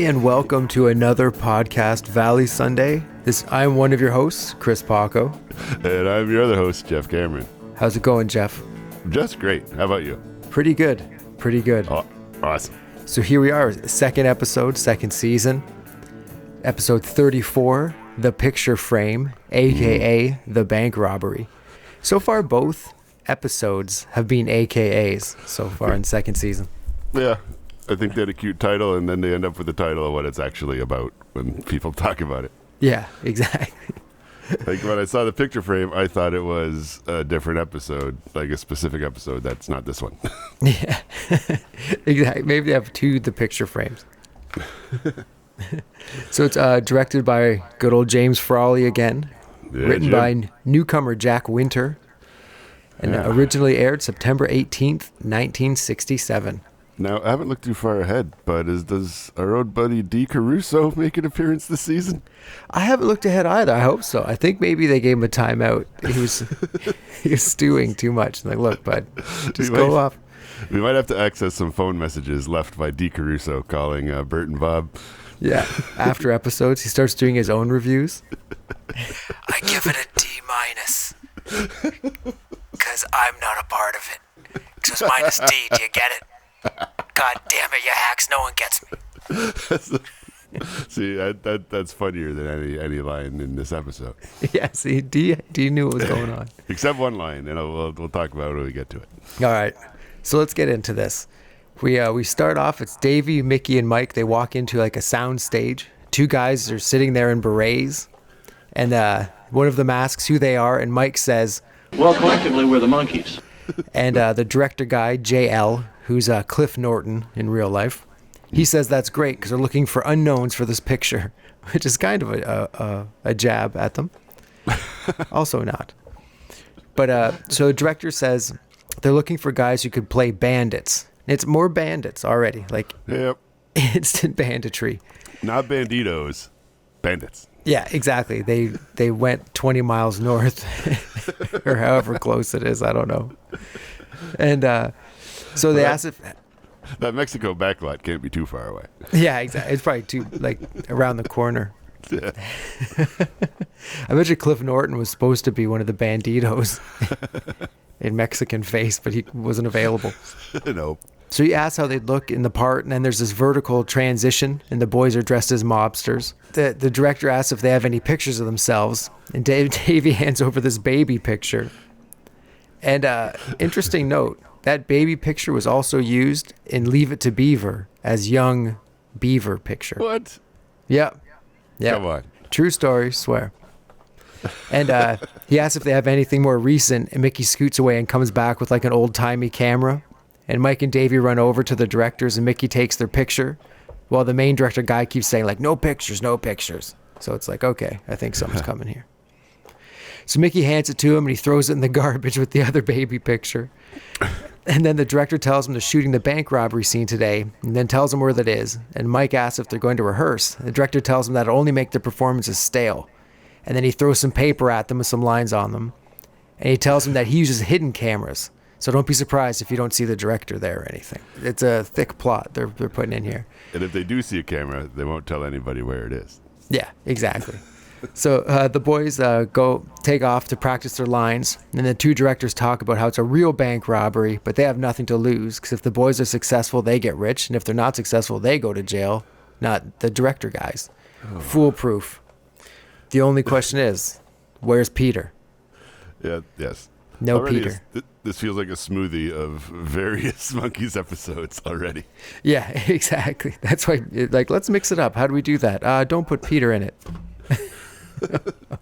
and welcome to another podcast, Valley Sunday. I'm one of your hosts, Chris Paco. And I'm your other host, Jeff Cameron. How's it going, Jeff? Just great. How about you? Pretty good. Oh, awesome. So here we are, second episode, second season, episode 34, The Picture Frame, aka The Bank Robbery. So far, both episodes have been AKAs so far in second season. Yeah, I think they had a cute title, and then they end up with the title of what it's actually about when people talk about it. Yeah, exactly. Like when I saw the picture frame, I thought it was a different episode, like a specific episode that's not this one. Yeah, exactly. Maybe they have The Picture Frames. So it's directed by good old James Frawley again, written by newcomer Jack Winter, and originally aired September 18th, 1967. Now, I haven't looked too far ahead, but does our old buddy D. Caruso make an appearance this season? I haven't looked ahead either. I hope so. I think maybe they gave him a timeout. He was stewing too much. Like, look, bud, just go off. We might have to access some phone messages left by D. Caruso calling Bert and Bob. Yeah, after episodes, he starts doing his own reviews. I give it a D-, because I'm not a part of it. Just minus D, do you get it? God damn it, you hacks, no one gets me. See, that's funnier than any line in this episode. Yeah, see, D knew what was going on. Except one line, and we'll talk about it when we get to it. All right, so let's get into this. We start off, it's Davey, Mickey, and Mike. They walk into like a sound stage. Two guys are sitting there in berets, and one of them asks who they are, and Mike says, well, collectively, we're the Monkees. And the director guy, JL, who's Cliff Norton in real life, he says that's great because they're looking for unknowns for this picture, which is kind of a jab at them. Also not. But so the director says they're looking for guys who could play bandits. It's more bandits already, like yep. Instant banditry. Not banditos, bandits. Yeah, exactly. They went 20 miles north or however close it is. I don't know. And so they asked if that Mexico backlot can't be too far away. Yeah, exactly. It's probably too like around the corner. Yeah. I bet Cliff Norton was supposed to be one of the banditos in Mexican face, but he wasn't available. Nope. So he asks how they'd look in the part, and then there's this vertical transition, and the boys are dressed as mobsters. The director asks if they have any pictures of themselves, and Davey hands over this baby picture. And interesting note, that baby picture was also used in Leave It to Beaver as young Beaver picture. What? Yep. Come on. True story, swear. And he asks if they have anything more recent, and Mickey scoots away and comes back with like an old-timey camera. And Mike and Davey run over to the directors, and Mickey takes their picture, while the main director guy keeps saying, like, no pictures, no pictures. So it's like, okay, I think someone's coming here. So Mickey hands it to him, and he throws it in the garbage with the other baby picture. And then the director tells him they're shooting the bank robbery scene today, and then tells him where that is. And Mike asks if they're going to rehearse. The director tells him that it'll only make the performances stale. And then he throws some paper at them with some lines on them. And he tells them that he uses hidden cameras. So don't be surprised if you don't see the director there or anything. It's a thick plot they're putting in here. And if they do see a camera, they won't tell anybody where it is. Yeah, exactly. So the boys go take off to practice their lines, and the two directors talk about how it's a real bank robbery, but they have nothing to lose, because if the boys are successful, they get rich, and if they're not successful, they go to jail, not the director guys. Oh. Foolproof. The only question is, where's Peter? Yeah, yes. No already Peter. This feels like a smoothie of various Monkees episodes already. Yeah, exactly. That's why, like, let's mix it up. How do we do that? Don't put Peter in it.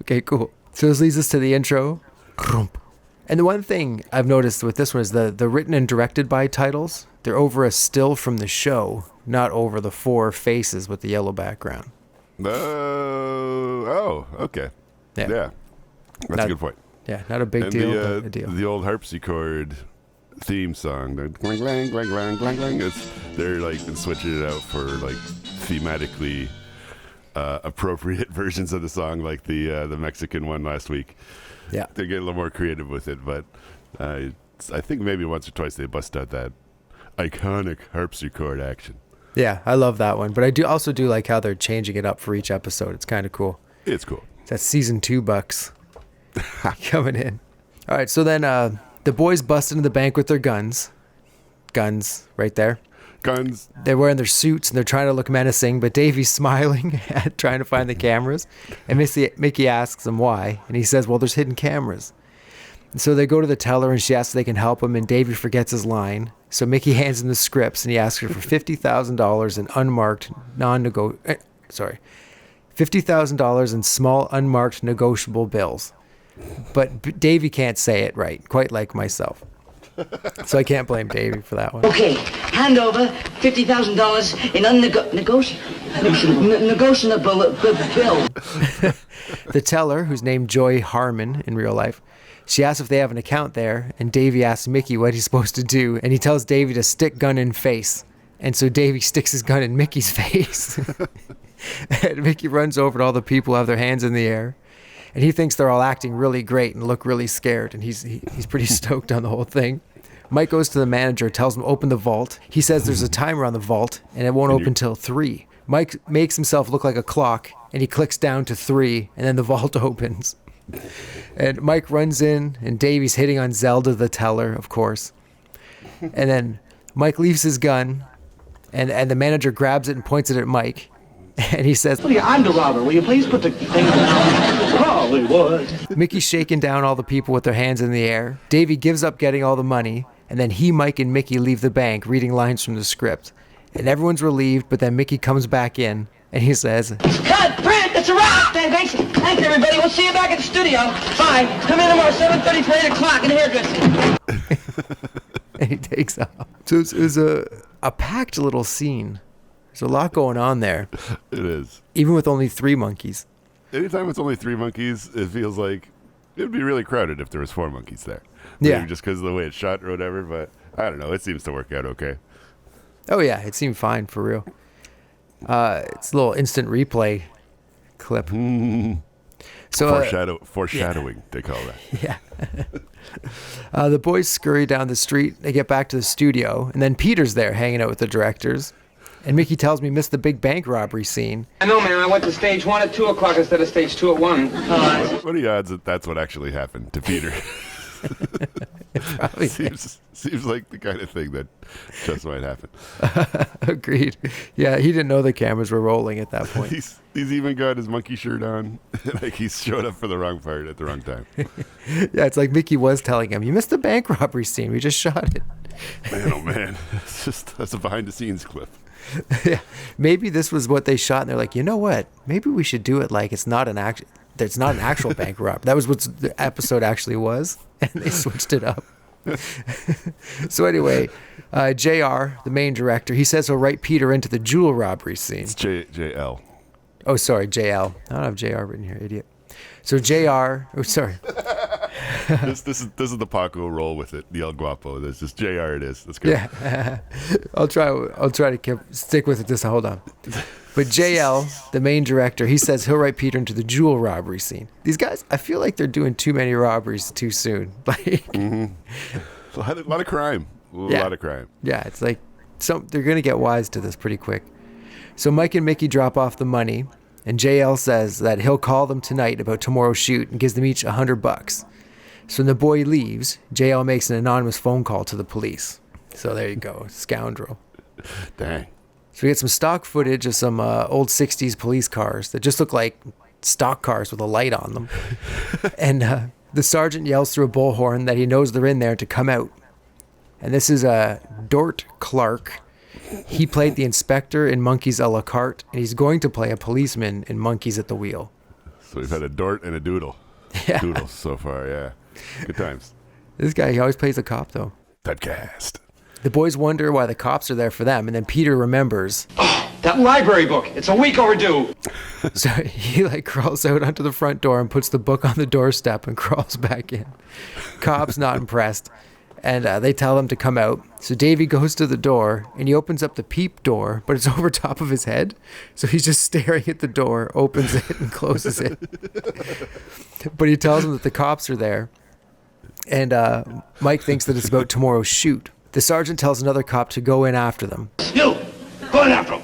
Okay, cool. So this leads us to the intro. And the one thing I've noticed with this one is the written and directed by titles. They're over a still from the show, not over the four faces with the yellow background. Oh, okay. Yeah. That's a good point. Yeah, not a big deal, but a deal. The old harpsichord theme song, the clang, clang, clang, clang, clang, clang. They're like switching it out for like thematically appropriate versions of the song, like the Mexican one last week. Yeah, they get a little more creative with it, but I think maybe once or twice they bust out that iconic harpsichord action. Yeah, I love that one. But I do also do like how they're changing it up for each episode. It's kind of cool. It's cool. That's season 2 bucks coming in. All right, so then the boys bust into the bank with their guns. Guns right there. Guns. They're wearing their suits and they're trying to look menacing, but Davey's smiling at trying to find the cameras. And Mickey asks him why, and he says, well, there's hidden cameras. And so they go to the teller and she asks if they can help him, and Davey forgets his line. So Mickey hands him the scripts and he asks her for $50,000 in unmarked $50,000 in small unmarked negotiable bills. But Davey can't say it right, quite like myself. So I can't blame Davey for that one. Okay, hand over $50,000 in negotiable bill. The teller, who's named Joy Harmon in real life, she asks if they have an account there, and Davey asks Mickey what he's supposed to do, and he tells Davey to stick gun in face. And so Davey sticks his gun in Mickey's face. And Mickey runs over to all the people who have their hands in the air. And he thinks they're all acting really great and look really scared. And he's pretty stoked on the whole thing. Mike goes to the manager, tells him to open the vault. He says there's a timer on the vault and it won't open till 3. Mike makes himself look like a clock and he clicks down to 3 and then the vault opens. And Mike runs in and Davey's hitting on Zelda the teller, of course. And then Mike leaves his gun and the manager grabs it and points it at Mike. And he says, I'm the robber. Will you please put the thing down? Hollywood. Mickey's shaking down all the people with their hands in the air. Davey gives up getting all the money, and then he, Mike, and Mickey leave the bank reading lines from the script. And everyone's relieved, but then Mickey comes back in, and he says, Cut, print, it's a wrap. Thanks, everybody. We'll see you back at the studio. Bye. Come in tomorrow, 7:30 for 8 o'clock in hairdressing. and he takes off. So it was a packed little scene. There's a lot going on there. It is. Even with only 3 monkeys. Anytime it's only 3 monkeys, it feels like it would be really crowded if there was 4 monkeys there. Yeah. Maybe just because of the way it's shot or whatever, but I don't know. It seems to work out okay. Oh, yeah. It seemed fine, for real. It's a little instant replay clip. So Foreshadowing, they call that. Yeah. The boys scurry down the street. They get back to the studio, and then Peter's there hanging out with the directors. And Mickey tells me he missed the big bank robbery scene. I know, man. I went to stage 1 at 2 o'clock instead of stage 2 at 1. What are the odds that that's what actually happened to Peter? Probably seems like the kind of thing that just might happen. Agreed. Yeah, he didn't know the cameras were rolling at that point. He's even got his monkey shirt on. Like he's showed up for the wrong part at the wrong time. Yeah, it's like Mickey was telling him, you missed the bank robbery scene. We just shot it. Man, oh man. That's a behind the scenes clip. Yeah, maybe this was what they shot, and they're like, you know what? Maybe we should do it like it's not an actual bank robbery. That was what the episode actually was, and they switched it up. So anyway, JR, the main director, he says he'll write Peter into the jewel robbery scene. It's JL. Oh, sorry, JL. I don't have JR written here, idiot. So JR, oh, sorry. This is the Paco roll with it, the El Guapo. This is JR. It is. That's good. Yeah, I'll try to stick with it. Just hold on. But JL, the main director, he says he'll write Peter into the jewel robbery scene. These guys, I feel like they're doing too many robberies too soon. Like, a lot of crime. A lot of crime. Yeah, it's like they're gonna get wise to this pretty quick. So Mike and Mickey drop off the money, and JL says that he'll call them tonight about tomorrow's shoot and gives them each $100. So when the boy leaves, JL makes an anonymous phone call to the police. So there you go, scoundrel. Dang. So we get some stock footage of some old 60s police cars that just look like stock cars with a light on them. And the sergeant yells through a bullhorn that he knows they're in there to come out. And this is Dort Clark. He played the inspector in Monkees a la carte, and he's going to play a policeman in Monkees at the Wheel. So we've had a Dort and a Doodle. Yeah. Doodles so far, yeah. Good times. This guy, he always plays a cop, though. Typecast. The boys wonder why the cops are there for them, and then Peter remembers. Oh, that library book. It's a week overdue. So he crawls out onto the front door and puts the book on the doorstep and crawls back in. Cops not impressed, and they tell him to come out. So Davey goes to the door, and he opens up the peep door, but it's over top of his head. So he's just staring at the door, opens it, and closes it. But he tells them that the cops are there, and Mike thinks that it's about tomorrow's shoot. The sergeant tells another cop to go in after them. You! Go Go in after him.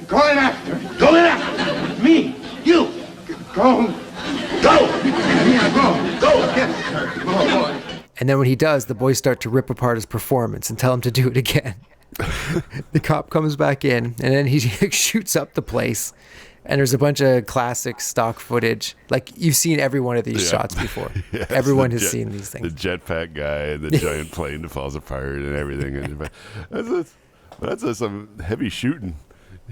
Go in after him. Go in after him. Me. You. Go. Go. Yeah, go. Go. Yes, sir. Go. And then when he does, the boys start to rip apart his performance and tell him to do it again. The cop comes back in, and then he shoots up the place. And there's a bunch of classic stock footage. Like, you've seen every one of these shots before. Yes, Everyone has seen these things. The jetpack guy and the giant plane that falls apart and everything. That's some heavy shooting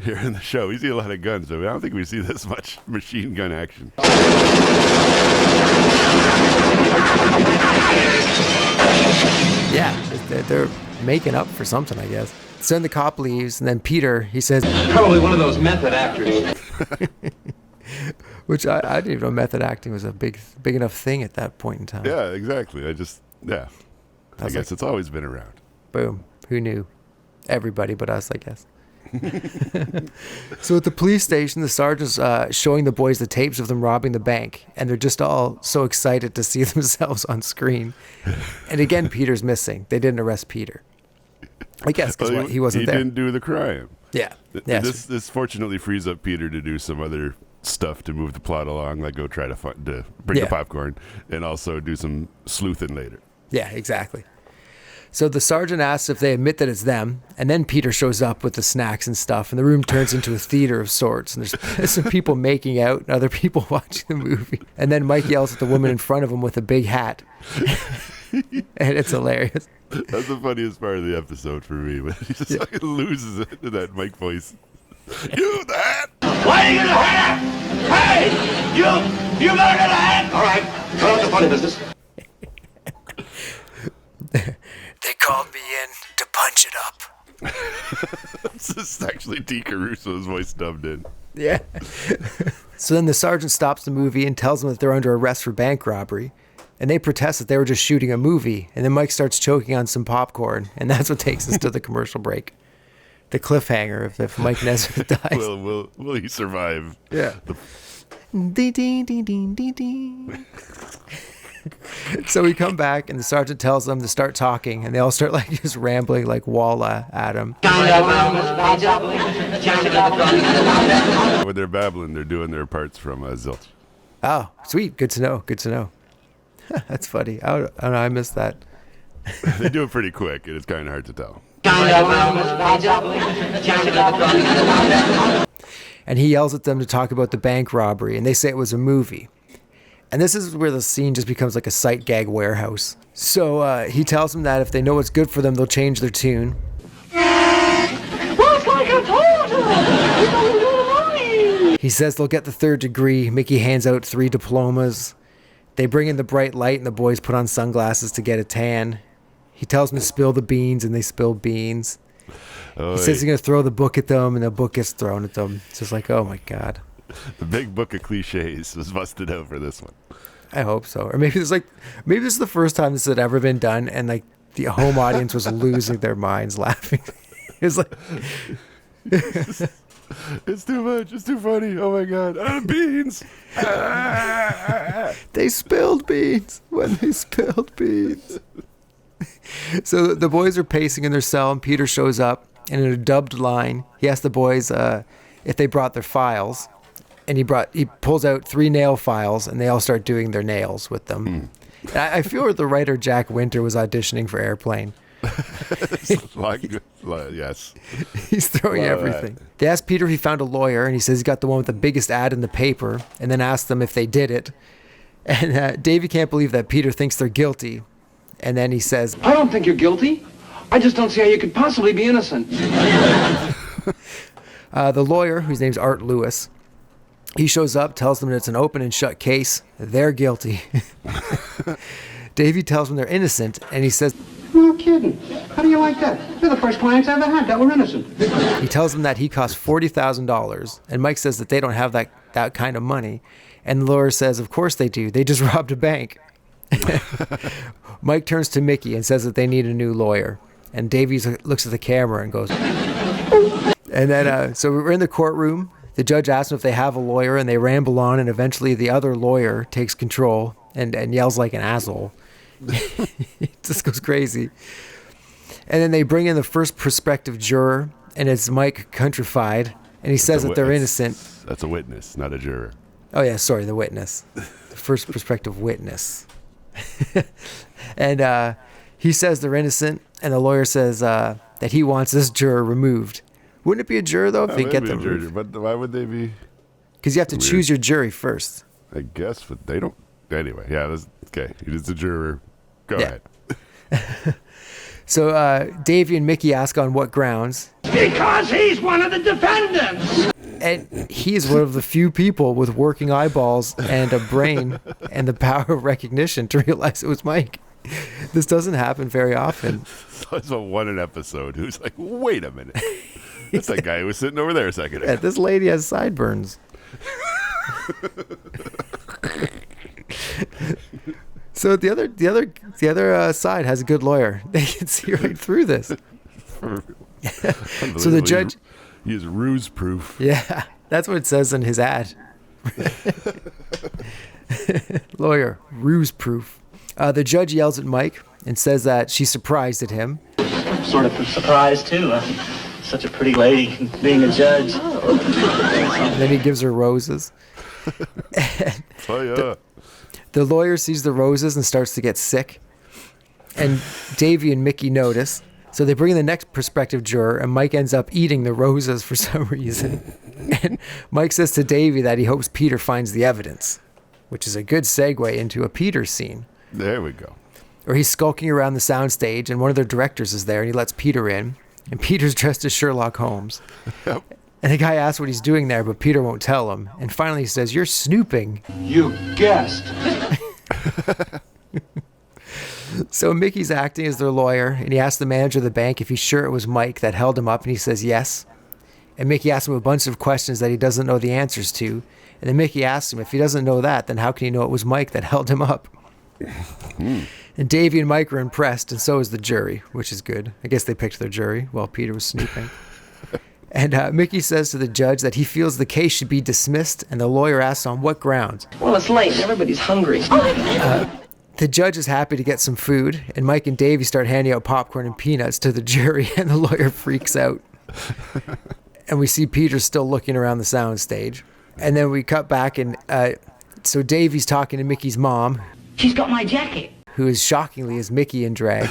here in the show. We see a lot of guns, but I don't think we see this much machine gun action. Yeah, they're making up for something, I guess. So then the cop leaves, and then Peter, he says... Probably one of those method actors. Which I didn't even know method acting was a big enough thing at that point in time. Yeah, exactly. I guess it's always been around. Boom. Who knew? Everybody but us, I guess. So at the police station, the sergeant's showing the boys the tapes of them robbing the bank, and they're just all so excited to see themselves on screen. And again, Peter's missing. They didn't arrest Peter. I guess because he wasn't there. He didn't do the crime. Yeah. This fortunately frees up Peter to do some other stuff to move the plot along, like go try to bring the popcorn, and also do some sleuthing later. Yeah, exactly. So the sergeant asks if they admit that it's them, and then Peter shows up with the snacks and stuff, and the room turns into a theater of sorts, and there's some people making out and other people watching the movie. And then Mike yells at the woman in front of him with a big hat. And it's hilarious. That's the funniest part of the episode for me, but he just fucking loses it to that Mike voice. You that? Why are you gonna hat? Hey! You better get a hat! All right, cut out the funny business. They called me in to punch it up. This is actually T. Caruso's voice dubbed in. Yeah. So then the sergeant stops the movie and tells them that they're under arrest for bank robbery. And they protest that they were just shooting a movie. And then Mike starts choking on some popcorn. And that's what takes us to the commercial break. The cliffhanger if Mike Nesbitt dies. Will he survive? Yeah. So we come back and the sergeant tells them to start talking. And they all start like just rambling like Walla at him. When they're babbling, they're doing their parts from Zilch. Oh, sweet. Good to know. Good to know. That's funny. I don't know. I missed that. They do it pretty quick. It's kind of hard to tell. And he yells at them to talk about the bank robbery, and they say it was a movie. And this is where the scene just becomes like a sight gag warehouse. So he tells them that if they know what's good for them, they'll change their tune. What's like I told you? He says they'll get the 3rd degree. Mickey hands out 3 diplomas. They bring in the bright light, and the boys put on sunglasses to get a tan. He tells them to spill the beans, and they spill beans. He says he's going to throw the book at them, and the book gets thrown at them. It's just like, oh my God. The big book of cliches was busted out for this one. I hope so. Or maybe this is the first time this had ever been done, and like the home audience was losing their minds laughing. It's like... It's too much. It's too funny. Oh my God. Beans. They spilled beans when they spilled beans. So the boys are pacing in their cell, and Peter shows up, and in a dubbed line, he asks the boys if they brought their files, and he pulls out 3 nail files, and they all start doing their nails with them. And I feel the writer Jack Winter was auditioning for Airplane. Yes. He's throwing everything. They asked Peter if he found a lawyer, and he says he got the one with the biggest ad in the paper, and then asked them if they did it. And Davey can't believe that Peter thinks they're guilty. And then he says, I don't think you're guilty. I just don't see how you could possibly be innocent. the lawyer, whose name's Art Lewis, he shows up, tells them that it's an open and shut case. They're guilty. Davey tells them they're innocent, and he says, No kidding. How do you like that? They're the first clients I ever had that were innocent. He tells them that he cost $40,000, and Mike says that they don't have that kind of money. And the lawyer says, of course they do. They just robbed a bank. Mike turns to Mickey and says that they need a new lawyer. And Davies looks at the camera and goes... And then, so we're in the courtroom. The judge asks them if they have a lawyer, and they ramble on, and eventually the other lawyer takes control and yells like an asshole. It just goes crazy. And then they bring in the first prospective juror, and it's Mike countrified, and he says that they're innocent. That's a witness, not a juror. Oh yeah, sorry, the witness, the first prospective witness. And he says they're innocent, and the lawyer says that he wants this juror removed. Wouldn't it be a juror though if they get them removed? But why would they be? Because you have to choose your jury first. I guess, but they don't. Anyway, yeah, okay. He's a juror. Go ahead. So Davey and Mickey ask on what grounds. Because he's one of the defendants. And he is one of the few people with working eyeballs and a brain and the power of recognition to realize it was Mike. This doesn't happen very often. So it's one an episode who's like, wait a minute. That's that guy who was sitting over there a second ago. Yeah, this lady has sideburns. So the other side has a good lawyer. They can see right through this. So the judge, he is ruse proof. Yeah, that's what it says in his ad. Lawyer, ruse proof. The judge yells at Mike and says that she's surprised at him. I'm sort of surprised too. Such a pretty lady being a judge. And then he gives her roses. Oh yeah. The lawyer sees the roses and starts to get sick. And Davey and Mickey notice. So they bring in the next prospective juror, and Mike ends up eating the roses for some reason. And Mike says to Davey that he hopes Peter finds the evidence, which is a good segue into a Peter scene. There we go. Or he's skulking around the soundstage, and one of their directors is there, and he lets Peter in. And Peter's dressed as Sherlock Holmes. Yep. And the guy asks what he's doing there, but Peter won't tell him. And finally he says, "You're snooping." You guessed. So Mickey's acting as their lawyer, and he asks the manager of the bank if he's sure it was Mike that held him up, and he says yes. And Mickey asks him a bunch of questions that he doesn't know the answers to. And then Mickey asks him, if he doesn't know that, then how can he know it was Mike that held him up? And Davey and Mike are impressed, and so is the jury, which is good. I guess they picked their jury while Peter was snooping. And Mickey says to the judge that he feels the case should be dismissed, and the lawyer asks on what grounds. Well, it's late. Everybody's hungry. The judge is happy to get some food, and Mike and Davey start handing out popcorn and peanuts to the jury, and the lawyer freaks out. And we see Peter still looking around the soundstage. And then we cut back, and so Davey's talking to Mickey's mom. She's got my jacket. Who is shockingly is Mickey in drag.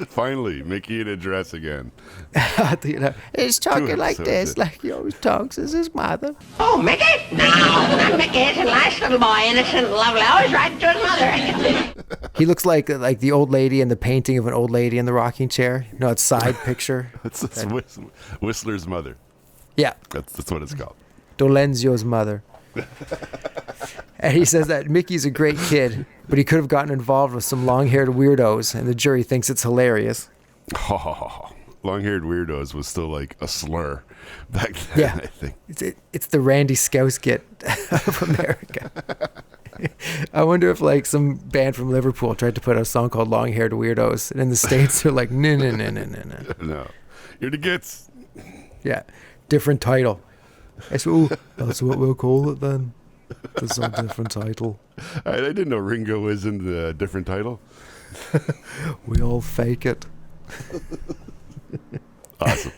Finally, Mickey in a dress again. You know, he's talking like this, like he always talks as his mother. Oh, Mickey? No, not Mickey. It's a nice little boy, innocent and lovely, always right to his mother. He looks like the old lady in the painting of an old lady in the rocking chair. You know, it's side picture. It's Whistler's mother. Yeah. That's what it's called. Dolenzio's mother. And he says that Mickey's a great kid, but he could have gotten involved with some long-haired weirdos, and the jury thinks it's hilarious. Long-haired weirdos was still like a slur back then, Yeah. I think. It's the Randy Skouskit of America. I wonder if like some band from Liverpool tried to put out a song called Long-Haired Weirdos, and in the States they're like, no. No. You're the gits. Yeah, different title. That's what we'll call it then. There's some different title. I didn't know Ringo was in the different title. We all fake it. Awesome.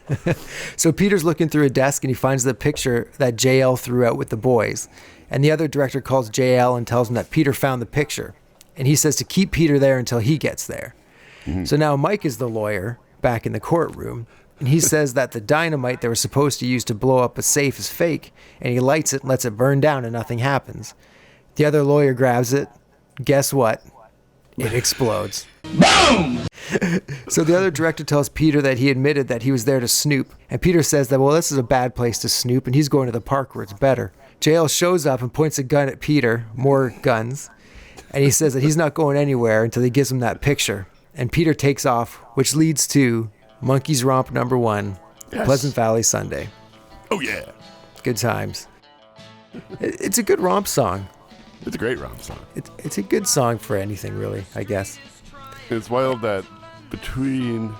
So Peter's looking through a desk and he finds the picture that JL threw out with the boys. And the other director calls JL and tells him that Peter found the picture. And he says to keep Peter there until he gets there. Mm-hmm. So now Mike is the lawyer back in the courtroom. And he says that the dynamite they were supposed to use to blow up a safe is fake. And he lights it and lets it burn down and nothing happens. The other lawyer grabs it. Guess what? It explodes. Boom! So the other director tells Peter that he admitted that he was there to snoop. And Peter says that, well, this is a bad place to snoop, and he's going to the park where it's better. JL shows up and points a gun at Peter. More guns. And he says that he's not going anywhere until he gives him that picture. And Peter takes off, which leads to Monkees Romp number 1, yes. Pleasant Valley Sunday. Oh, yeah. Good times. It's a good romp song. It's a great romp song. It's a good song for anything, really, I guess. It's wild that between,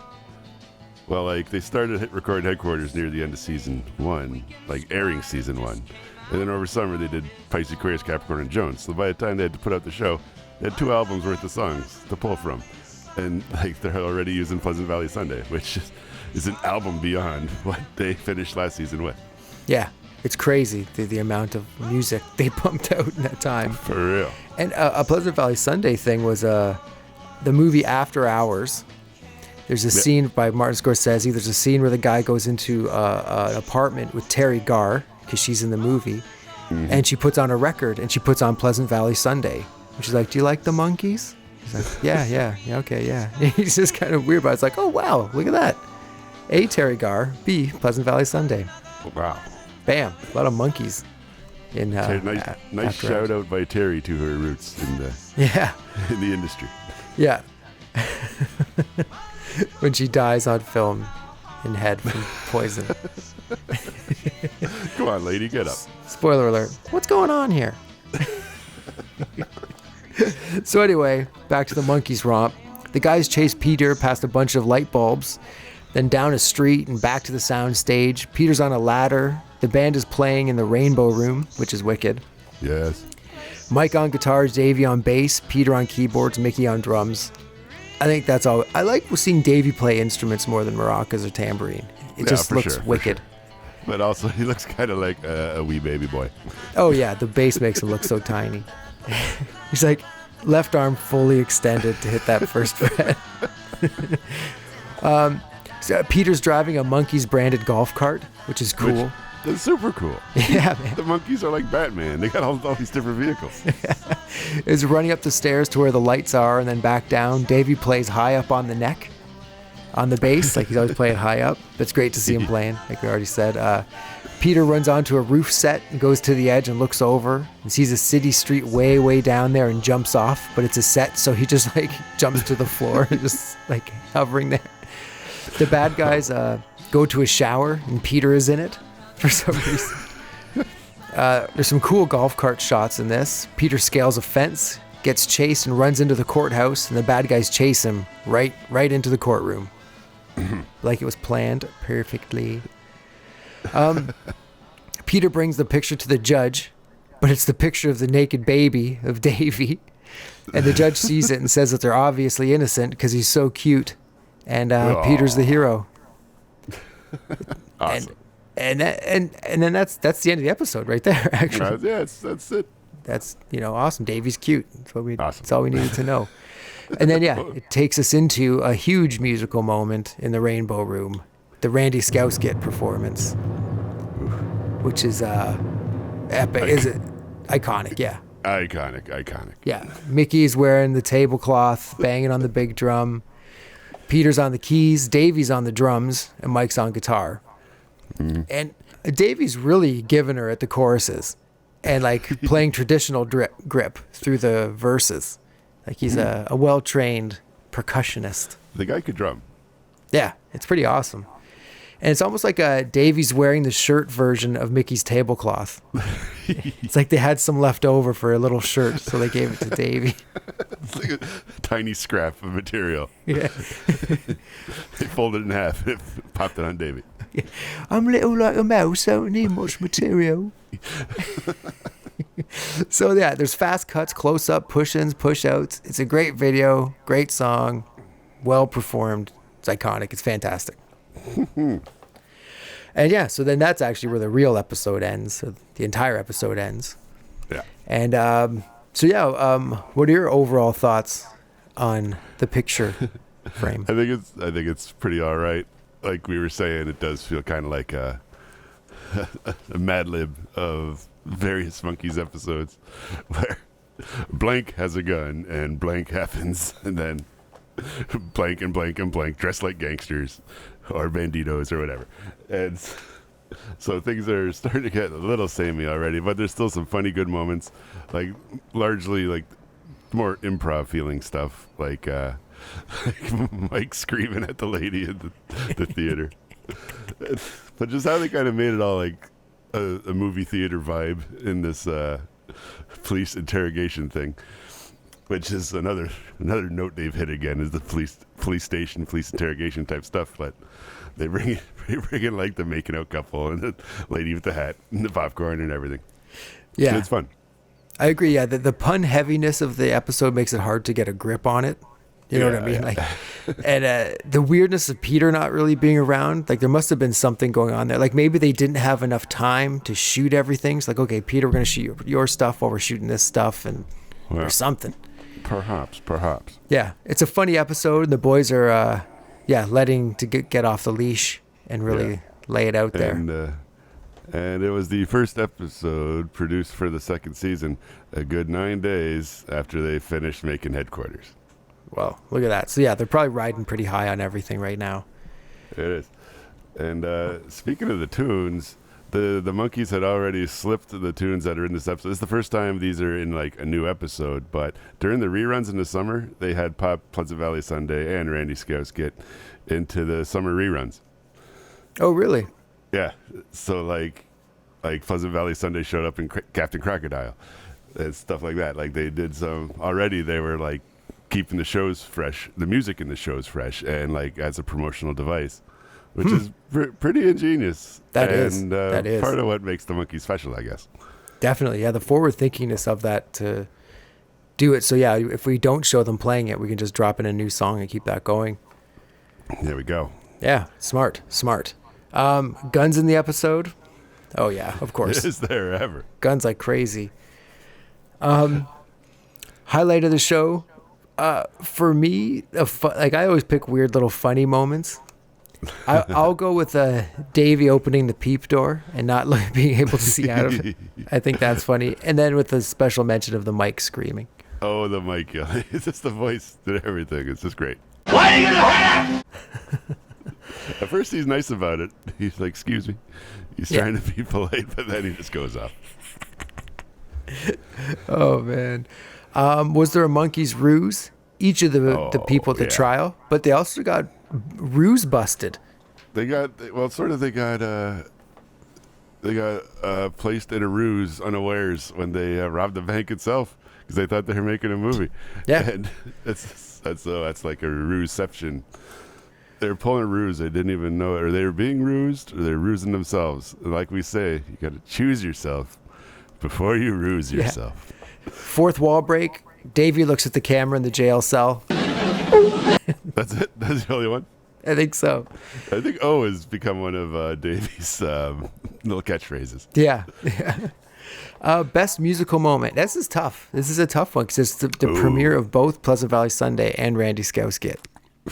well, like, they started recording Headquarters near the end of season 1, like airing season 1. And then over summer, they did Pisces, Aquarius, Capricorn, and Jones. So by the time they had to put out the show, they had 2 albums worth of songs to pull from. and like they're already using Pleasant Valley Sunday, which is an album beyond what they finished last season with. Yeah, it's crazy the amount of music they pumped out in that time. For real. And a Pleasant Valley Sunday thing was the movie After Hours. There's a scene by Martin Scorsese. There's a scene where the guy goes into an apartment with Terry Garr, because she's in the movie, and she puts on a record, and she puts on Pleasant Valley Sunday. And she's like, "Do you like the Monkees?" He's like, yeah, okay, yeah. He's just kind of weird, but it's like, oh, wow, look at that. A, Terry Garr. B, Pleasant Valley Sunday. Wow. Bam, a lot of Monkees. In, nice shout out by Terry to her roots in the industry. Yeah. When she dies on film in head from poison. Come on, lady, get up. Spoiler alert. What's going on here? So anyway, back to the Monkees romp. The guys chase Peter past a bunch of light bulbs, then down a street and back to the sound stage. Peter's on a ladder. The band is playing in the Rainbow Room, which is wicked. Yes. Mike on guitars, Davey on bass, Peter on keyboards, Mickey on drums. I think that's all. I like seeing Davey play instruments more than maracas or tambourine. It just looks wicked. Sure. But also, he looks kind of like a wee baby boy. Oh, yeah. The bass makes him look so tiny. He's like left arm fully extended to hit that first fret. So Peter's driving a Monkees branded golf cart, which is cool. That's super cool. Yeah, man. The Monkees are like Batman. They got all these different vehicles. Is running up the stairs to where the lights are and then back down. Davey plays high up on the neck, on the bass, like he's always playing high up. That's great to see him playing, like we already said. Peter runs onto a roof set and goes to the edge and looks over and sees a city street way, way down there and jumps off, but it's a set, so he just like jumps to the floor and just like hovering there. The bad guys go to a shower and Peter is in it for some reason. There's some cool golf cart shots in this. Peter scales a fence, gets chased and runs into the courthouse, and the bad guys chase him right into the courtroom. Like it was planned perfectly. Peter brings the picture to the judge, but it's the picture of the naked baby of Davey. And the judge sees it and says that they're obviously innocent because he's so cute. And Peter's the hero. Awesome. And then that's the end of the episode right there, actually. Yeah, that's it. That's, awesome. Davey's cute. Awesome. That's all we needed to know. And then, it takes us into a huge musical moment in the Rainbow Room, the Randy Scousket performance, which is epic. Is it iconic? Yeah. Iconic. Yeah. Mickey's wearing the tablecloth, banging on the big drum. Peter's on the keys, Davey's on the drums, and Mike's on guitar. And Davey's really giving her at the choruses and like playing traditional grip through the verses. Like he's a well-trained percussionist. The guy could drum. Yeah, it's pretty awesome. And it's almost like Davey's wearing the shirt version of Mickey's tablecloth. It's like they had some left over for a little shirt, so they gave it to Davey. It's like a tiny scrap of material. Yeah. They folded it in half and popped it on Davey. Yeah. I'm little like a mouse, I don't need much material. So yeah, there's fast cuts, close-up, push-ins, push-outs. It's a great video, great song, well performed. It's iconic. It's fantastic. And yeah, so then that's actually where the real episode ends. So the entire episode ends. Yeah. And what are your overall thoughts on the picture frame? I think it's pretty all right. Like we were saying, it does feel kind of like a Mad Lib of various Monkees episodes where blank has a gun and blank happens, and then blank and blank and blank dressed like gangsters or banditos or whatever. And so things are starting to get a little samey already, but there's still some funny good moments, like largely like more improv feeling stuff, like Mike screaming at the lady in the theater. But just how they kind of made it all like a movie theater vibe in this police interrogation thing, which is another note they've hit again, is the police station, police interrogation type stuff. But they bring in like the making out couple and the lady with the hat and the popcorn and everything. Yeah, and it's fun. I agree. Yeah, the pun heaviness of the episode makes it hard to get a grip on it. You know what I mean? Like, and the weirdness of Peter not really being around, like there must have been something going on there. Like maybe they didn't have enough time to shoot everything. It's like, okay, Peter, we're going to shoot your stuff while we're shooting this stuff and or something. Perhaps. Yeah. It's a funny episode. The boys are, letting to get off the leash and really lay it out there. And it was the first episode produced for the second season, a good 9 days after they finished making Headquarters. Well, look at that. So, yeah, they're probably riding pretty high on everything right now. It is. And speaking of the tunes, the Monkees had already slipped the tunes that are in this episode. It's the first time these are in, like, a new episode. But during the reruns in the summer, they had Pop Pleasant Valley Sunday and Randy Scouse get into the summer reruns. Oh, really? Yeah. So, like Pleasant Valley Sunday showed up in Captain Crocodile and stuff like that. Like, they did some... Already, they were, like, keeping the shows fresh, the music in the shows fresh, and like as a promotional device, which is pretty ingenious. That is part of what makes the Monkees special, I guess. Definitely, yeah. The forward thinkingness of that to do it. So yeah, if we don't show them playing it, we can just drop in a new song and keep that going. There we go. Yeah, smart. Guns in the episode. Oh yeah, of course. Is there ever? Guns like crazy. Highlight of the show. For me, like I always pick weird little funny moments. I'll go with Davey opening the peep door and not being able to see out of it. I think that's funny. And then with the special mention of the Mike screaming. Oh, the Mike. It's just the voice and everything. It's just great. Why are you gonna hurt? At first, he's nice about it. He's like, excuse me. He's trying to be polite, but then he just goes off. Oh, man. Was there a Monkees ruse? Each of the people at the trial, but they also got ruse busted. They got placed in a ruse unawares when they robbed the bank itself because they thought they were making a movie. Yeah, and that's like a ruseception. They were pulling a ruse. They didn't even know it, or they were being rused, or they're rusing themselves. And like we say, you got to choose yourself before you ruse yourself. Fourth wall break. Davey looks at the camera in the jail cell. That's it? That's the only one? I think so. I think O has become one of Davey's little catchphrases. Yeah. Best musical moment. This is tough. This is a tough one because it's the premiere of both Pleasant Valley Sunday and Randy Scouse Skit.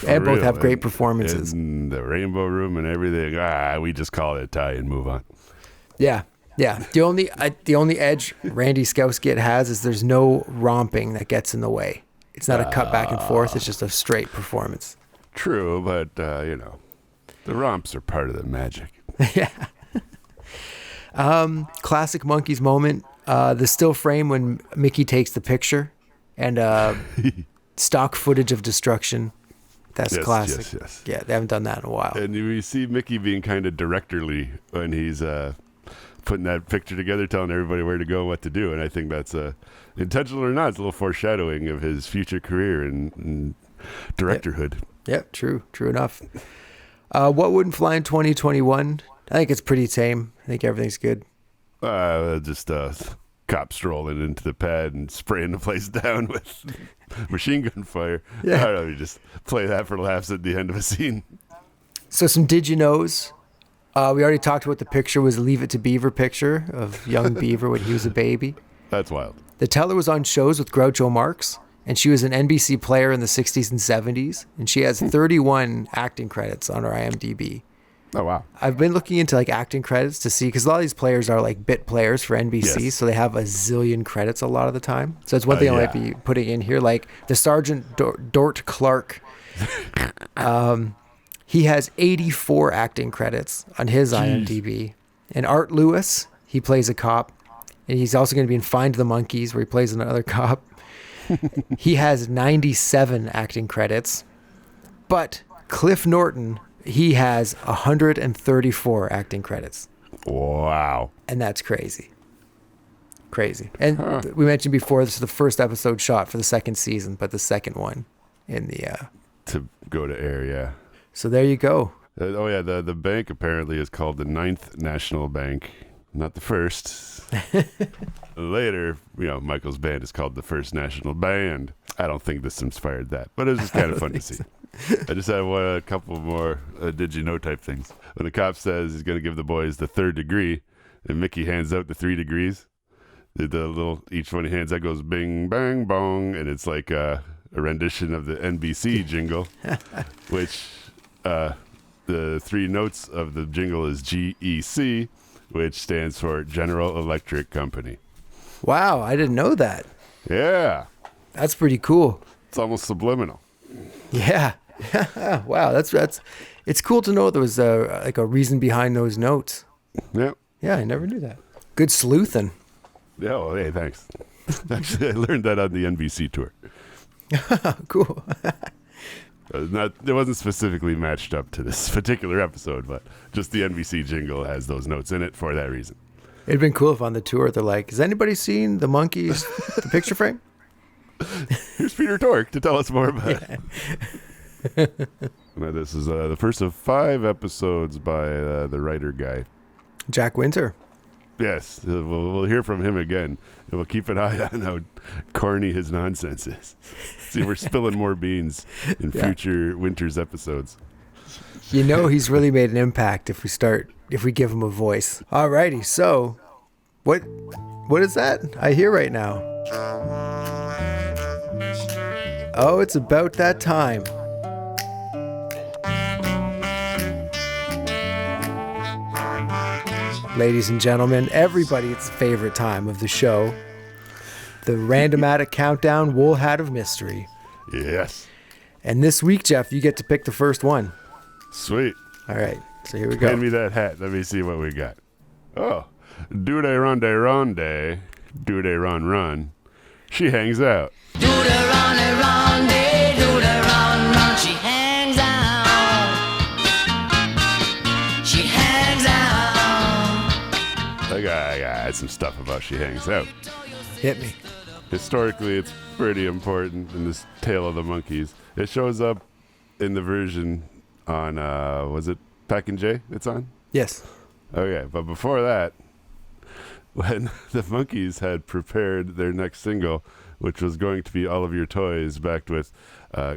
And both have great performances. In the Rainbow Room and everything. We just call it a tie and move on. Yeah. Yeah, the only edge Randy Scouse has is there's no romping that gets in the way. It's not a cut back and forth. It's just a straight performance. True, but, the romps are part of the magic. Yeah. Classic Monkees moment. The still frame when Mickey takes the picture and stock footage of destruction. That's classic. Yes. Yeah, they haven't done that in a while. And we see Mickey being kind of directorly when he's... putting that picture together, telling everybody where to go and what to do. And I think that's intentional or not, it's a little foreshadowing of his future career in directorhood. Yep, true enough. What wouldn't fly in 2021? I think it's pretty tame. I think everything's good. Just cops strolling into the pad and spraying the place down with machine gun fire. Yeah. I don't know, you just play that for laughs at the end of a scene. So some did you knows? We already talked about the picture was a Leave It to Beaver picture of young Beaver when he was a baby. That's wild. The teller was on shows with Groucho Marx, and she was an NBC player in the 60s and 70s, and she has 31 acting credits on her IMDb. Oh, wow. I've been looking into like acting credits to see, because a lot of these players are like bit players for NBC, so they have a zillion credits a lot of the time. So it's one thing I might be putting in here, like the Sergeant Dort Clark. He has 84 acting credits on his IMDb. And Art Lewis, he plays a cop. And he's also going to be in Find the Monkees, where he plays another cop. He has 97 acting credits. But Cliff Norton, he has 134 acting credits. Wow. And that's crazy. Crazy. And we mentioned before, this is the first episode shot for the second season, but the second one in the... to go to air, yeah. So there you go. The bank apparently is called the Ninth National Bank. not the first. Later, Michael's band is called the First National Band. I don't think this inspired that, but it was just kind of fun to see. I just have a couple more did you know type things. When the cop says he's going to give the boys the 3rd degree, and Mickey hands out the 3 degrees, each one he hands out goes bing, bang, bong, and it's like a rendition of the NBC jingle, which the 3 notes of the jingle is GEC, which stands for General Electric Company. Wow, I didn't know that. Yeah. That's pretty cool. It's almost subliminal. Yeah. Wow, that's it's cool to know there was a reason behind those notes. Yeah. Yeah, I never knew that. Good sleuthing. Yeah, well, hey, thanks. Actually, I learned that on the NBC tour. Cool. It wasn't specifically matched up to this particular episode, but just the NBC jingle has those notes in it for that reason. It'd been cool if on the tour they're like, has anybody seen the Monkees, the picture frame? Here's Peter Tork to tell us more about it. Now, this is the first of 5 episodes by the writer guy. Jack Winter. Yes, we'll hear from him again. And we'll keep an eye on how corny his nonsense is. See, we're spilling more beans in future Winter's episodes. He's really made an impact if we give him a voice. Alrighty, so what is that I hear right now? Oh, it's about that time. Ladies and gentlemen, everybody, it's the favorite time of the show. The Randomatic Countdown Wool Hat of Mystery. Yes. And this week, Jeff, you get to pick the first one. Sweet. All right, so here we go. Hand me that hat. Let me see what we got. Oh. Do-de-ronde, do-de run, run. She hangs out. Do-de-ronde, do-de-run, she hangs out. She hangs out. I got some stuff about she hangs out. Hit me. Historically, it's pretty important in this tale of the Monkees. It shows up in the version on, was it Pac and Jef it's on? Yes. Okay, but before that, when the Monkees had prepared their next single, which was going to be All of Your Toys, backed with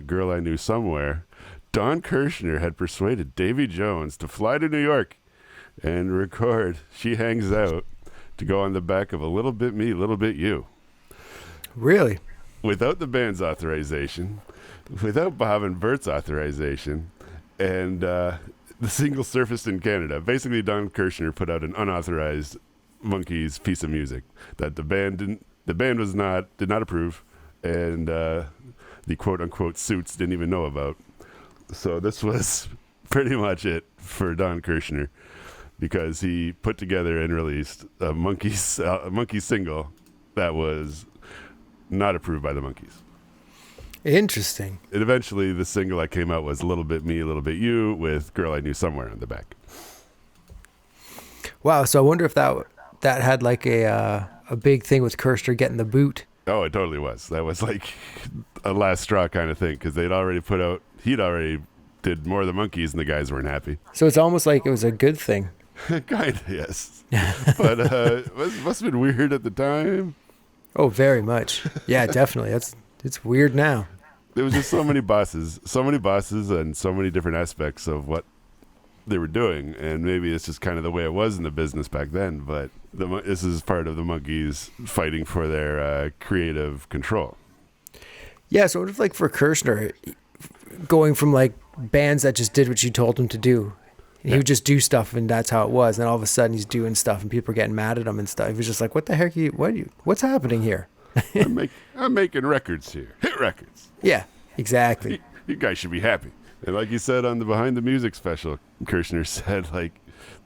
Girl I Knew Somewhere, Don Kirshner had persuaded Davy Jones to fly to New York and record She Hangs Out to go on the back of A Little Bit Me, Little Bit You. Really? Without the band's authorization, without Bob and Bert's authorization, and the single surfaced in Canada. Basically, Don Kirshner put out an unauthorized Monkees piece of music that the band did not approve, and the quote unquote suits didn't even know about. So this was pretty much it for Don Kirshner, because he put together and released a Monkees single that was not approved by the Monkees. Interesting. And eventually the single that came out was A Little Bit Me, A Little Bit You, with Girl I Knew Somewhere on the back. Wow, so I wonder if that had like a big thing with Kirshner getting the boot. Oh, it totally was. That was like a last straw kind of thing, because he'd already did more of the Monkees and the guys weren't happy. So it's almost like it was a good thing. Kind of, yes. But it must have been weird at the time. Oh, very much. Yeah, definitely. It's weird now. There was just so many bosses and so many different aspects of what they were doing, and maybe it's just kind of the way it was in the business back then, but this is part of the Monkees fighting for their creative control. Yeah, so what if, like, for Kirshner, going from like bands that just did what you told him to do, he would just do stuff and that's how it was, and all of a sudden he's doing stuff and people are getting mad at him and stuff. He was just like, what the heck what's happening here? I'm making records here. Hit records. Yeah, exactly. You guys should be happy. And like you said on the Behind the Music special, Kirshner said, like,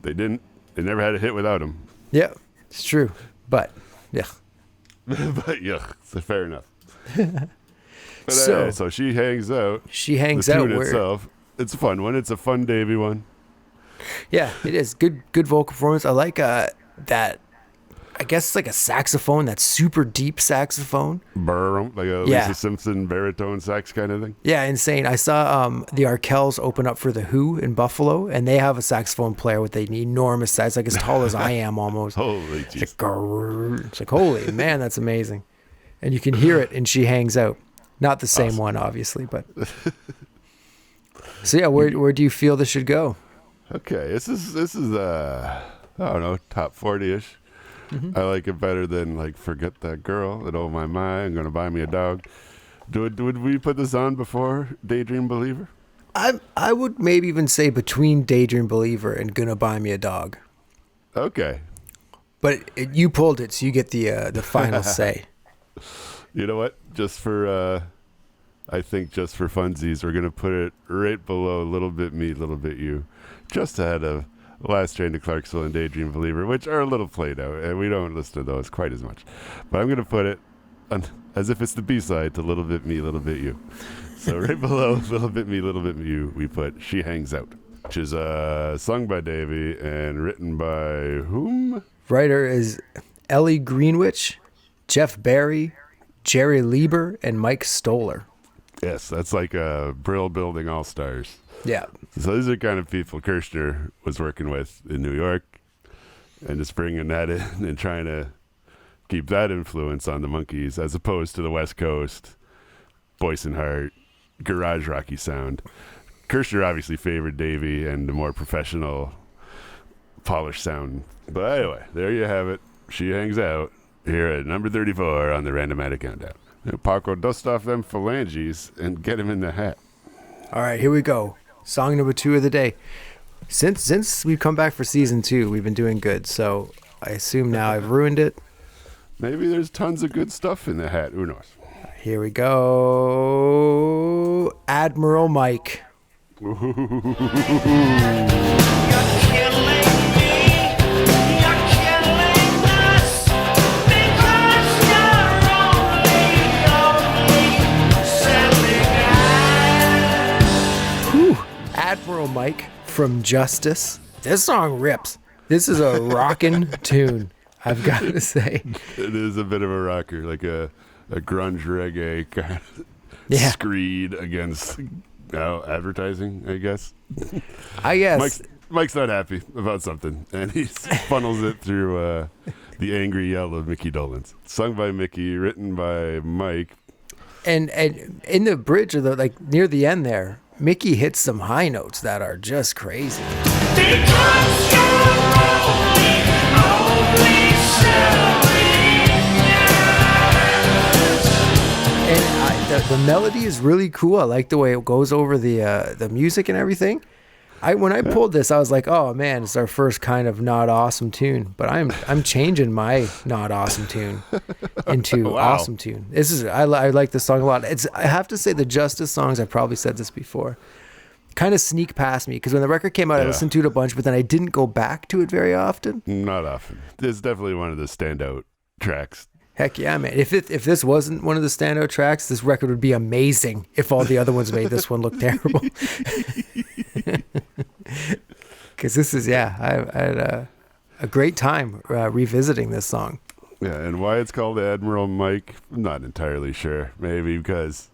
they never had a hit without him. Yeah, it's true. But, yeah. But, yeah, so fair enough. But, so She Hangs Out. She Hangs the Out. tune itself, it's a fun one. It's a fun Davy one. Yeah, it is. Good vocal performance. I like that I guess it's like a saxophone, that super deep saxophone. Like a Yeah. Lisa Simpson baritone sax kind of thing. Yeah, insane. I saw the Arkells open up for The Who in Buffalo, and they have a saxophone player with an enormous size, like as tall as I am almost. Holy jeez. It's like, grrr. It's like, holy man, that's amazing. And you can hear it, and She Hangs Out. Not the same one, obviously, but. So yeah, where do you feel this should go? Okay, this is I don't know, top 40-ish. I like it better than like Forget That Girl that Oh My My, I'm Gonna Buy Me a Dog. Would we put this on before Daydream Believer? I would maybe even say between Daydream Believer and Gonna Buy Me a Dog. Okay. But you pulled it, so you get the final say. You know what? I think just for funsies, we're gonna put it right below Little Bit Me, Little Bit You, just ahead of Last Train to Clarksville and Daydream Believer, which are a little played out, and we don't listen to those quite as much. But I'm gonna put it as if it's the B-side to Little Bit Me, Little Bit You. So right below Little Bit Me, Little Bit You, we put She Hangs Out, which is sung by Davey and written by whom? Writer is Ellie Greenwich, Jeff Barry, Jerry Lieber, and Mike Stoller. Yes, that's like Brill Building All-Stars. Yeah. So these are kind of people Kirshner was working with in New York and just bringing that in and trying to keep that influence on the Monkees as opposed to the West Coast, Boysenhart, garage rocky sound. Kirshner obviously favored Davey and the more professional, polished sound. But anyway, there you have it. She Hangs Out here at number 34 on the Randomatic Countdown. Now, Paco, dust off them phalanges and get him in the hat. All right, here we go. Song number 2 of the day. Since we've come back for season 2, we've been doing good. So I assume now I've ruined it. Maybe there's tons of good stuff in the hat. Who knows? Here we go. Admiral Mike. Admiral Mike from Justice. This song rips. This is a rockin' tune, I've got to say. It is a bit of a rocker, like a grunge reggae kind of screed against advertising, I guess. I guess. Mike's not happy about something, and he funnels it through the angry yell of Mickey Dolenz. Sung by Mickey, written by Mike. And in the bridge, or like near the end there, Mickey hits some high notes that are just crazy. And the melody is really cool. I like the way it goes over the music and everything. When I pulled this, I was like, "Oh man, it's our first kind of not awesome tune." But I'm changing my not awesome tune into awesome tune. I like this song a lot. I have to say the Justice songs, I've probably said this before, kind of sneak past me because when the record came out, I listened to it a bunch, but then I didn't go back to it very often. Not often. It's definitely one of the standout tracks. Heck yeah, man! If this wasn't one of the standout tracks, this record would be amazing. If all the other ones made this one look terrible. Because this is, I had a great time revisiting this song. Yeah, and why it's called Admiral Mike, I'm not entirely sure. Maybe because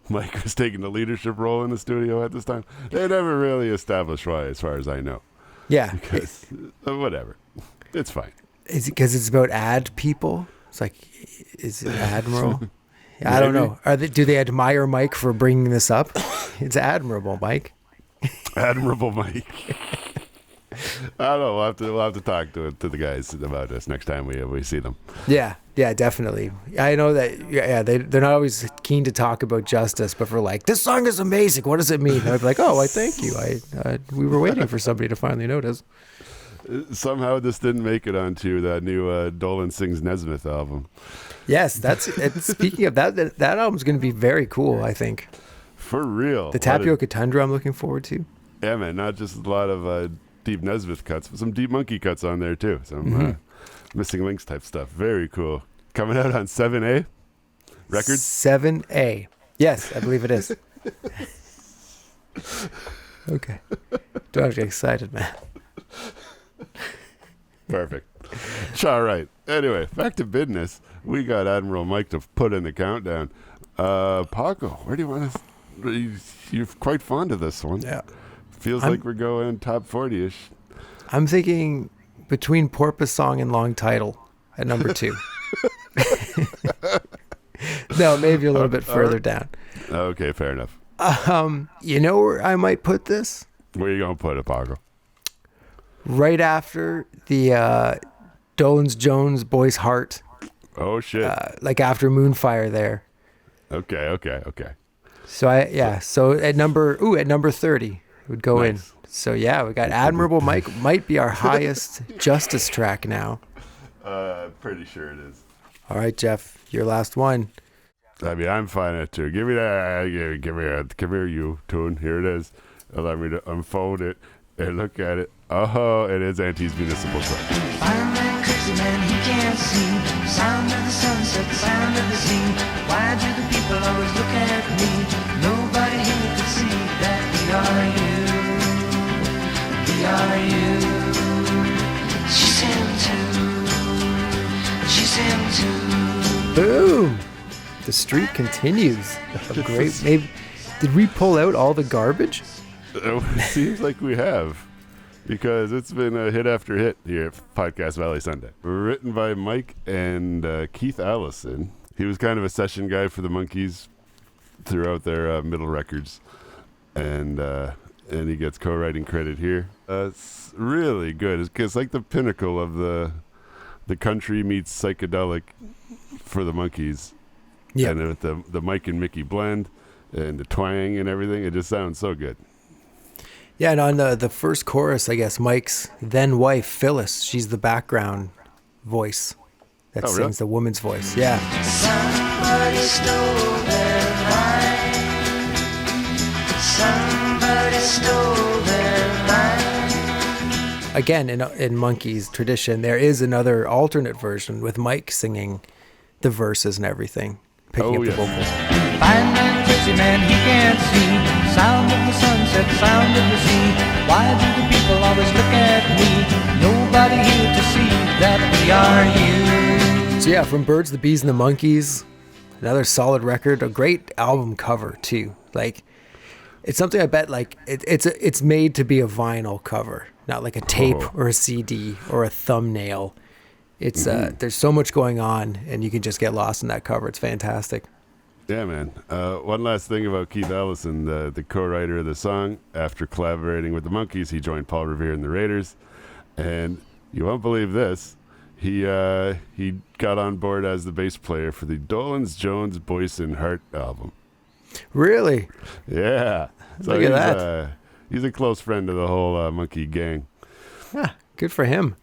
Mike was taking the leadership role in the studio at this time. They never really established why, as far as I know. Yeah. Because, whatever. It's fine. Is it because it's about ad people? It's like, is it Admiral? I don't know. Do they admire Mike for bringing this up? It's admirable, Mike. Admirable Mike. I don't know. We'll have to talk to the guys about this next time we see them. Yeah, definitely. I know that. They're not always keen to talk about Justice, but for like, this song is amazing. What does it mean? And I'd be like, oh, I thank you. We were waiting for somebody to finally notice. Somehow this didn't make it onto that new Dolan Sings Nesmith album. Yes, speaking of that album's going to be very cool, I think. For real. The Tapioca Tundra I'm looking forward to. Yeah, man, not just a lot of deep Nesmith cuts, but some deep Monkey cuts on there too. Some Missing Links type stuff. Very cool. Coming out on 7A Records? 7A. Yes, I believe it is. Okay. Don't have to get excited, man. Perfect. All right. Anyway, back to business. We got Admiral Mike to put in the countdown. Paco, where do you want to... You're quite fond of this one. Yeah. Feels like we're going top 40-ish. I'm thinking between Porpoise Song and Long Title at number 2. No, maybe a little bit further down. Okay, fair enough. You know where I might put this? Where you going to put it, Paco? Right after the Dolan's Jones Boy's Heart. Oh, shit. Like after Moonfire there. Okay. So so at number 30 it would go in. So yeah, we got Admirable Mike might be our highest Justice track now. Pretty sure it is. All right, Jeff, your last one. I mean, I'm fine at it too. Give me that. Come here, you tune. Here it is. Allow me to unfold it and look at it. Oh, it is Auntie's Municipal Truck. I'm that crazy man, he can't see. Sound of the sunset, sound of the sea. Why do the people always look at me? Nobody here can see that we are you. We are you. She's him too. She's him too. Boom! The streak continues. A great. Maybe did we pull out all the garbage? It seems like we have. Because it's been a hit after hit here at Podcast Valley Sunday. Written by Mike and Keith Allison. He was kind of a session guy for the Monkees throughout their middle records. And he gets co-writing credit here. It's really good. It's like the pinnacle of the country meets psychedelic for the Monkees. Yeah. And with the Mike and Mickey blend and the twang and everything, it just sounds so good. Yeah, and on the first chorus, I guess Mike's then wife Phyllis, she's the background voice that sings really? the woman's voice. Yeah. Somebody stole their mind. Somebody stole their mind. Again, in Monkees tradition, there is another alternate version with Mike singing the verses and everything, picking up the vocals. Fine man, crazy man, he can't see. Sound of the sunset, sound of the sea. Why do the people always look at me? Nobody here to see that we are you. So yeah, from Birds, the Bees, and the Monkees, another solid record, a great album cover too. Like, it's something I bet like it's made to be a vinyl cover, not like a tape or a CD or a thumbnail. It's there's so much going on, and you can just get lost in that cover. It's fantastic. Yeah, man. One last thing about Keith Allison, the co-writer of the song. After collaborating with the Monkees, he joined Paul Revere and the Raiders. And you won't believe this, he got on board as the bass player for the Dolan's Jones Boyce and Hart album. Really? Yeah. So Look at that. He's a close friend of the whole Monkey gang. Ah, good for him.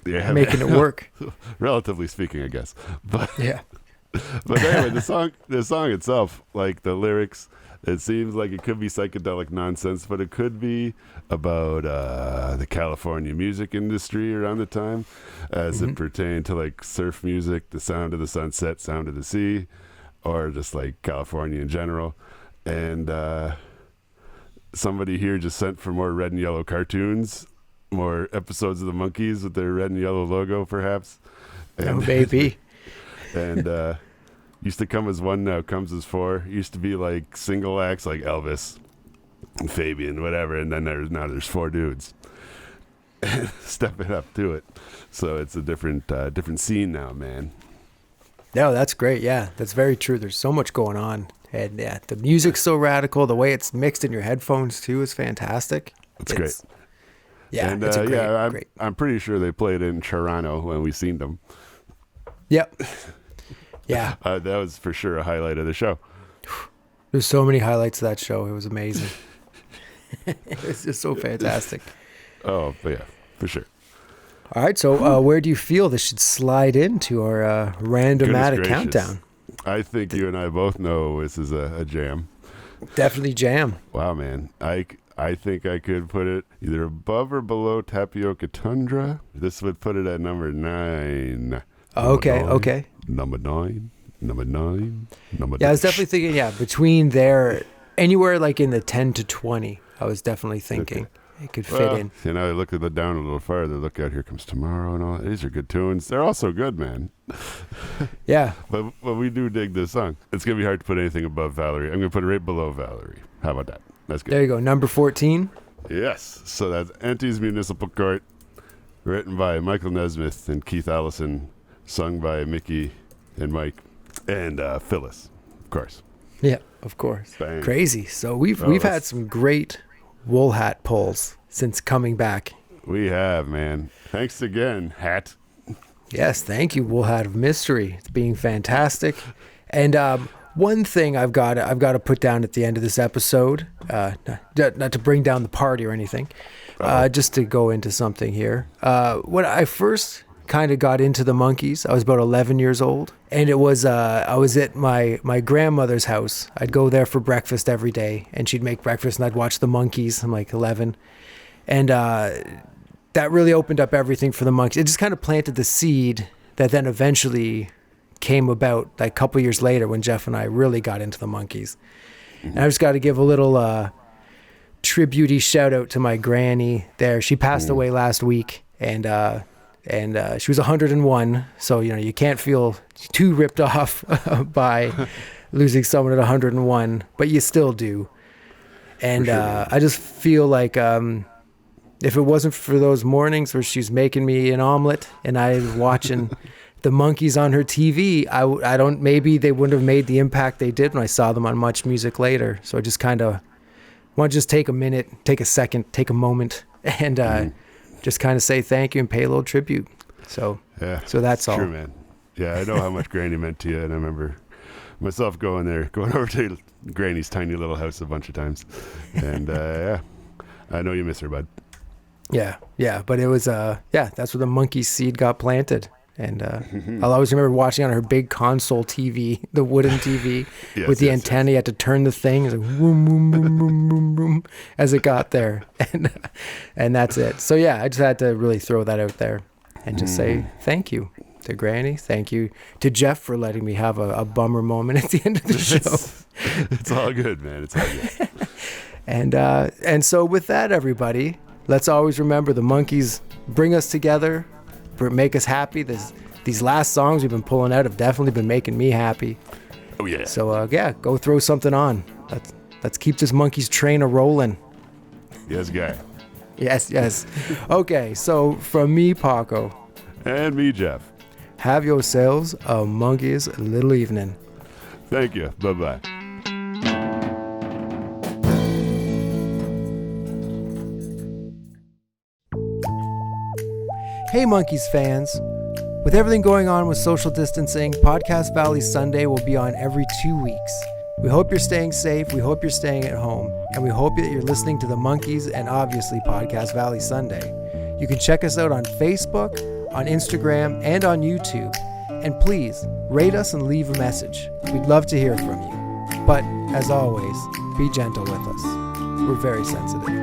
Yeah, Making it work. Relatively speaking, I guess. But Yeah. But anyway, the song itself, like the lyrics, it seems like it could be psychedelic nonsense, but it could be about the California music industry around the time, as it pertained to like surf music, the sound of the sunset, sound of the sea, or just like California in general. And somebody here just sent for more red and yellow cartoons, more episodes of the Monkees with their red and yellow logo, perhaps. And, Oh, baby. And used to come as one, now comes as four. Used to be like single acts like Elvis and Fabian, whatever, and then there's four dudes stepping up to it. So it's a different scene now, man. No, that's great. Yeah, that's very true. There's so much going on. And yeah, the music's so radical. The way it's mixed in your headphones too is fantastic. It's great. Yeah, and it's a great. I'm pretty sure they played in Toronto when we seen them. Yep. Yeah. That was for sure a highlight of the show. There's so many highlights of that show. It was amazing. It's just so fantastic. Oh, but yeah, for sure. All right. So where do you feel this should slide into our randomatic Goodness gracious. countdown? I think you and I both know this is a jam. Definitely jam. Wow, man. I think I could put it either above or below Tapioca Tundra. This would put it at number 9. Okay. Number nine. Yeah, I was definitely thinking, between there, anywhere like in the 10 to 20, I was definitely thinking. Okay. it could fit in. You know, I look at the down a little farther. Look out, Here Comes Tomorrow, and all. These are good tunes. They're also good, man. Yeah. But we do dig this song. It's gonna be hard to put anything above Valerie. I'm gonna put it right below Valerie. How about that? That's good. There you go. Number 14. Yes. So that's Auntie's Municipal Court, written by Michael Nesmith and Keith Allison, sung by Mickey and Mike and Phyllis, of course. Yeah, of course. Bang. Crazy. So we've had some great wool hat pulls since coming back. We have, man. Thanks again, Hat. Yes, thank you, Wool Hat of Mystery. It's being fantastic. And one thing I've got to put down at the end of this episode, not to bring down the party or anything, just to go into something here. When I first kind of got into the Monkees, I was about 11 years old, and it was I was at my grandmother's house. I'd go there for breakfast every day, and she'd make breakfast, and I'd watch the Monkees. I'm like 11, and that really opened up everything for the Monkees. It just kind of planted the seed that then eventually came about like a couple years later when Jeff and I really got into the Monkees. And I just got to give a little tribute-y shout out to my granny there. She passed away last week, and she was 101. So, you know, you can't feel too ripped off by losing someone at 101, but you still do. And I just feel like if it wasn't for those mornings where she's making me an omelet and I was watching the Monkees on her TV, maybe they wouldn't have made the impact they did when I saw them on Much Music later. So I just kind of want to just take a minute, take a second, take a moment, and just kind of say thank you and pay a little tribute. So that's all. True, man. Yeah, I know how much Granny meant to you, and I remember myself going over to Granny's tiny little house a bunch of times, and I know you miss her, bud. Yeah, but it was that's where the Monkey seed got planted. And I'll always remember watching on her big console TV, the wooden TV, with the antenna. You had to turn the thing, it was like boom, boom, boom, boom, boom, boom, as it got there. And that's it. So yeah, I just had to really throw that out there and just say thank you to Granny. Thank you to Jeff for letting me have a bummer moment at the end of the show. It's all good, man. It's all good. And so with that, everybody, let's always remember the Monkees bring us together, make us happy. These last songs we've been pulling out have definitely been making me happy. Oh yeah. So go throw something on. Let's keep this Monkees train a rolling. Yes, guy. Yes. Okay, so from me, Paco, and me, Jeff, have yourselves a Monkees little evening. Thank you. Bye-bye. Hey Monkees fans, with everything going on with social distancing, Podcast Valley Sunday will be on every 2 weeks. We hope you're staying safe, we hope you're staying at home, and we hope that you're listening to the Monkees and obviously Podcast Valley Sunday. You can check us out on Facebook, on Instagram, and on YouTube. And please, rate us and leave a message. We'd love to hear from you. But, as always, be gentle with us. We're very sensitive.